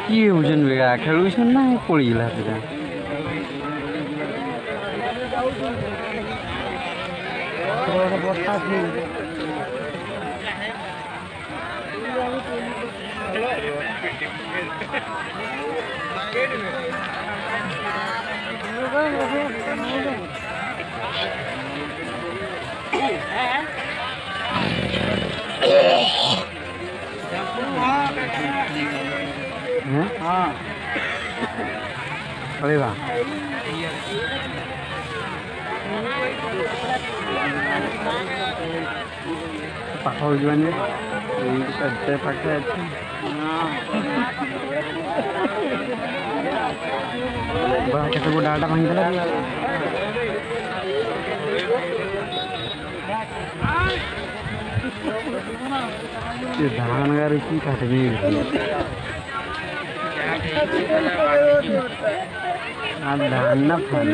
କିଏ ହଉଛନ୍ତି ବେଗା ଖେଳୁଛନ୍ ନା ପଳେଇଲା ସେଟା हाँ अरे वाह पाखा हो जाने ये पाखे अच्छे बड़ा कैसे वो डाटा मांग रहा है ये धान का रुचि काटे भी धान ना फल